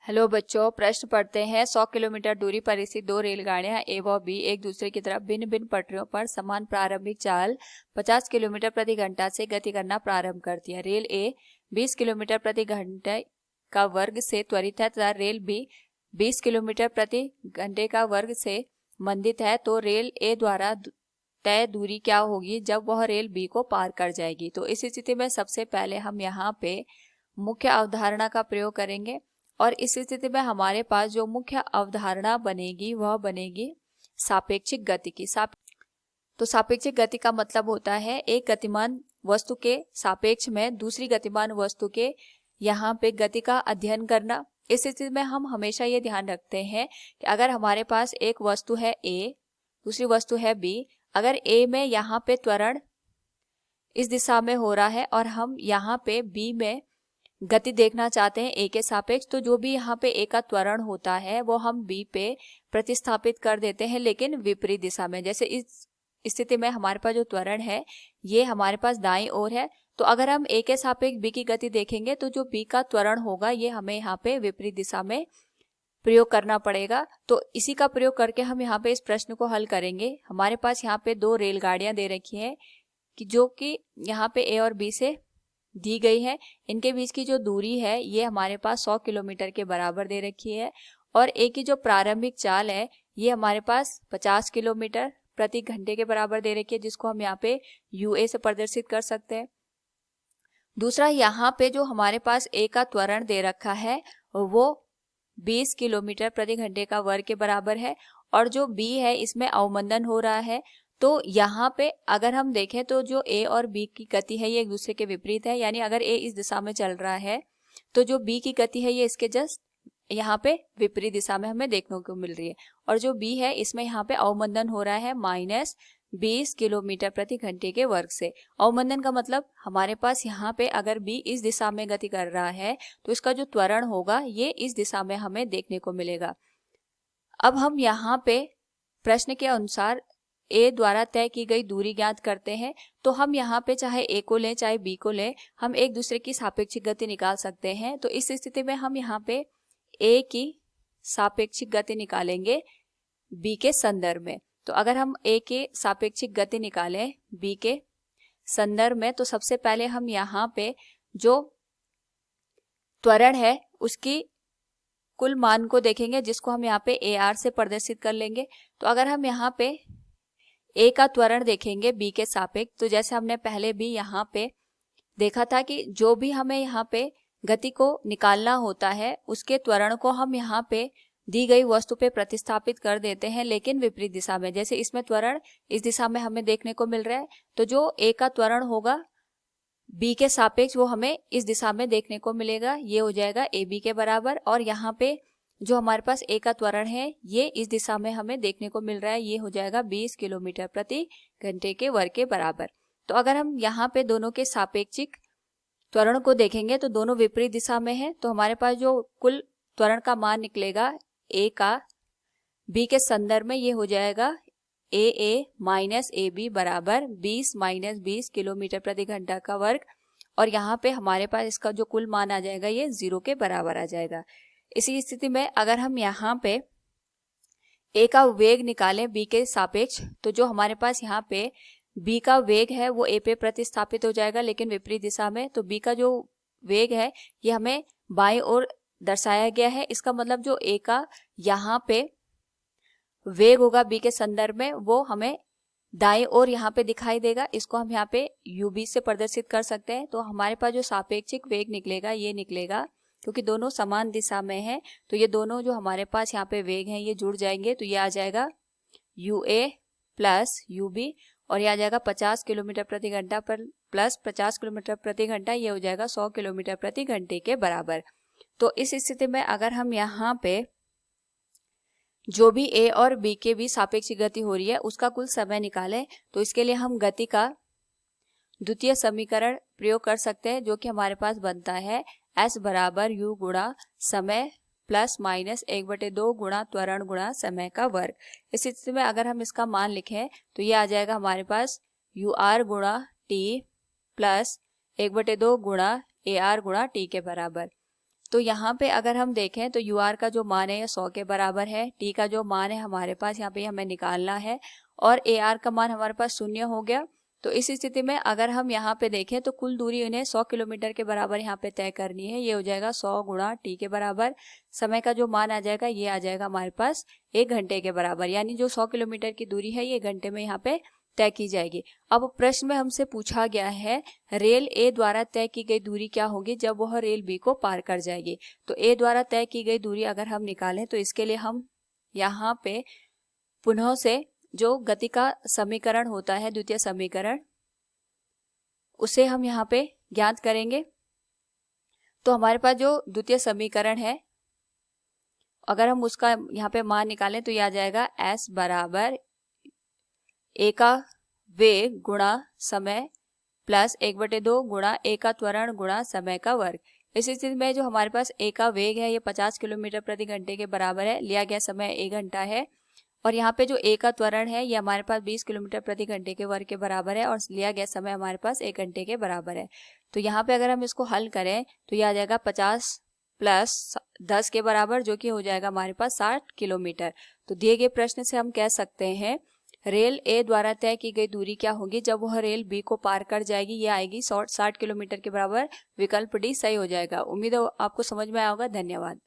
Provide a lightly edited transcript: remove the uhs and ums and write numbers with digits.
Hello बच्चों, प्रश्न पढ़ते हैं। 100 किलोमीटर दूरी पर स्थित दो रेलगाड़ियां ए व बी एक दूसरे की तरफ भिन्न भिन्न पटरियों पर समान प्रारंभिक चाल 50 किलोमीटर प्रति घंटा से गति करना प्रारंभ करती है। रेल ए 20 किलोमीटर प्रति घंटे का वर्ग से त्वरित है तथा रेल बी 20 किलोमीटर प्रति घंटे का वर्ग से मंदित है, तो रेल ए द्वारा तय दूरी क्या होगी जब वह रेल बी को पार कर जाएगी। तो इस स्थिति में सबसे पहले हम यहाँ पे मुख्य अवधारणा का प्रयोग करेंगे और इस स्थिति में हमारे पास जो मुख्य अवधारणा बनेगी वह बनेगी सापेक्षिक गति की। तो सापेक्षिक गति का मतलब होता है एक गतिमान वस्तु के सापेक्ष में दूसरी गतिमान वस्तु के यहाँ पे गति का अध्ययन करना। इस स्थिति में हम हमेशा ये ध्यान रखते हैं कि अगर हमारे पास एक वस्तु है ए, दूसरी वस्तु है बी, अगर ए में यहाँ पे त्वरण इस दिशा में हो रहा है और हम यहाँ पे बी में गति देखना चाहते हैं ए के सापेक्ष, तो जो भी यहाँ पे ए का त्वरण होता है वो हम बी पे प्रतिस्थापित कर देते हैं, लेकिन विपरीत दिशा में। जैसे इस स्थिति में हमारे पास जो त्वरण है ये हमारे पास दाईं ओर है, तो अगर हम ए के सापेक्ष बी की गति देखेंगे तो जो बी का त्वरण होगा ये हमें यहाँ पे विपरीत दिशा में प्रयोग करना पड़ेगा। तो इसी का प्रयोग करके हम यहाँ पे इस प्रश्न को हल करेंगे। हमारे पास यहाँ पे दो रेलगाड़ियां दे रखी है कि जो कि यहाँ पे ए और बी से दी गई है। इनके बीच की जो दूरी है ये हमारे पास 100 किलोमीटर के बराबर दे रखी है और ए की जो प्रारंभिक चाल है ये हमारे पास 50 किलोमीटर प्रति घंटे के बराबर दे रखी है, जिसको हम यहाँ पे यूए से प्रदर्शित कर सकते हैं। दूसरा, यहाँ पे जो हमारे पास ए का त्वरण दे रखा है वो 20 किलोमीटर प्रति घंटे का वर्ग के बराबर है और जो बी है इसमें अवमंदन हो रहा है। तो यहाँ पे अगर हम देखें तो जो ए और बी की गति है ये एक दूसरे के विपरीत है, यानी अगर ए इस दिशा में चल रहा है तो जो बी की गति है ये इसके जस्ट यहाँ पे विपरीत दिशा में हमें देखने को मिल रही है। और जो बी है इसमें यहाँ पे अवमंदन हो रहा है -20 किलोमीटर प्रति घंटे के वर्ग से। अवमंदन का मतलब हमारे पास यहाँ पे अगर बी इस दिशा में गति कर रहा है तो इसका जो त्वरण होगा ये इस दिशा में हमें देखने को मिलेगा। अब हम यहाँ पे प्रश्न के अनुसार ए द्वारा तय की गई दूरी ज्ञात करते हैं। तो हम यहाँ पे चाहे ए को लें चाहे बी को लें, हम एक दूसरे की सापेक्षिक गति निकाल सकते हैं। तो इस स्थिति में हम यहाँ पे ए की सापेक्षिक गति निकालेंगे बी के संदर्भ में। तो अगर हम ए के सापेक्षिक गति निकालें बी के संदर्भ में, तो सबसे पहले हम यहाँ पे जो त्वरण है उसकी कुल मान को देखेंगे, जिसको हम यहाँ पे ए आर से प्रदर्शित कर लेंगे। तो अगर हम यहाँ पे ए का त्वरण देखेंगे बी के सापेक्ष, तो जैसे हमने पहले भी यहाँ पे देखा था कि जो भी हमें यहाँ पे गति को निकालना होता है उसके त्वरण को हम यहाँ पे दी गई वस्तु पे प्रतिस्थापित कर देते हैं, लेकिन विपरीत दिशा में। जैसे इसमें त्वरण इस दिशा में हमें देखने को मिल रहा है, तो जो ए का त्वरण होगा बी के सापेक्ष वो हमें इस दिशा में देखने को मिलेगा, ये हो जाएगा ए बी के बराबर। और यहाँ पे जो हमारे पास ए का त्वरण है ये इस दिशा में हमें देखने को मिल रहा है, ये हो जाएगा 20 किलोमीटर प्रति घंटे के वर्ग के बराबर। तो अगर हम यहाँ पे दोनों के सापेक्षिक त्वरण को देखेंगे तो दोनों विपरीत दिशा में है, तो हमारे पास जो कुल त्वरण का मान निकलेगा ए का बी के संदर्भ में ये हो जाएगा ए माइनस ए बी बराबर 20 - 20 किलोमीटर प्रति घंटा का वर्ग। और यहाँ पे हमारे पास इसका जो कुल मान आ जाएगा ये 0 के बराबर आ जाएगा। इसी स्थिति में अगर हम यहाँ पे ए का वेग निकालें बी के सापेक्ष, तो जो हमारे पास यहाँ पे बी का वेग है वो ए पे प्रतिस्थापित हो जाएगा, लेकिन विपरीत दिशा में। तो बी का जो वेग है ये हमें बाईं ओर दर्शाया गया है। इसका मतलब जो ए का यहाँ पे वेग होगा बी के संदर्भ में वो हमें दाईं ओर यहाँ पे दिखाई देगा। इसको हम यहाँ पे यूबी से प्रदर्शित कर सकते हैं। तो हमारे पास जो सापेक्षिक वेग निकलेगा ये निकलेगा, क्योंकि दोनों समान दिशा में है तो ये दोनों जो हमारे पास यहाँ पे वेग हैं ये जुड़ जाएंगे, तो ये आ जाएगा U A plus U B और ये आ जाएगा 50 किलोमीटर प्रति घंटा पर प्लस 50 किलोमीटर प्रति घंटा, ये हो जाएगा 100 किलोमीटर प्रति घंटे के बराबर। तो इस स्थिति में अगर हम यहाँ पे जो भी ए और बी के बीच सापेक्षिक गति हो रही है उसका कुल समय निकालें, तो इसके लिए हम गति का द्वितीय समीकरण प्रयोग कर सकते हैं, जो कि हमारे पास बनता है S बराबर U गुणा समय प्लस माइनस 1/2 गुणा त्वरण गुणा समय का वर्ग। इस स्थिति में अगर हम इसका मान लिखें तो ये आ जाएगा हमारे पास UR गुणा T प्लस 1/2 गुणा AR गुणा T के बराबर। तो यहाँ पे अगर हम देखें तो यू आर का जो मान है ये 100 के बराबर है, टी का जो मान है हमारे पास यहाँ पे हमें निकालना है, और ए आर का मान हमारे पास 0 हो गया। तो इस स्थिति में अगर हम यहाँ पे देखें तो कुल दूरी इन्हें 100 किलोमीटर के बराबर यहाँ पे तय करनी है। ये हो जाएगा 100 गुणा टी के बराबर, समय का जो मान आ जाएगा ये आ जाएगा हमारे पास 1 घंटे के बराबर, यानी जो 100 किलोमीटर की दूरी है ये घंटे में यहाँ पे तय की जाएगी। अब प्रश्न में हमसे पूछा गया है रेल ए द्वारा तय की गई दूरी क्या होगी जब वह रेल बी को पार कर जाएगी। तो ए द्वारा तय की गई दूरी अगर हम निकालें तो इसके लिए हम यहाँ पे पुनः से जो गति का समीकरण होता है, द्वितीय समीकरण, उसे हम यहाँ पे ज्ञात करेंगे। तो हमारे पास जो द्वितीय समीकरण है अगर हम उसका यहाँ पे मान निकालें तो यह आ जाएगा s बराबर ए का वेग गुणा समय प्लस 1/2 गुणा ए का त्वरण गुणा समय का वर्ग। इस स्थिति में जो हमारे पास ए का वेग है ये 50 किलोमीटर प्रति घंटे के बराबर है, लिया गया समय 1 घंटा है, और यहाँ पे जो ए का त्वरण है ये हमारे पास 20 किलोमीटर प्रति घंटे के वर्ग के बराबर है, और लिया गया समय हमारे पास 1 घंटे के बराबर है। तो यहाँ पे अगर हम इसको हल करें तो यह आ जाएगा 50 प्लस 10 के बराबर, जो कि हो जाएगा हमारे पास 60 किलोमीटर। तो दिए गए प्रश्न से हम कह सकते हैं रेल ए द्वारा तय की गई दूरी क्या होगी जब वह रेल बी को पार कर जाएगी, ये आएगी 60 किलोमीटर के बराबर। विकल्प डी सही हो जाएगा। उम्मीद है आपको समझ में आया होगा। धन्यवाद।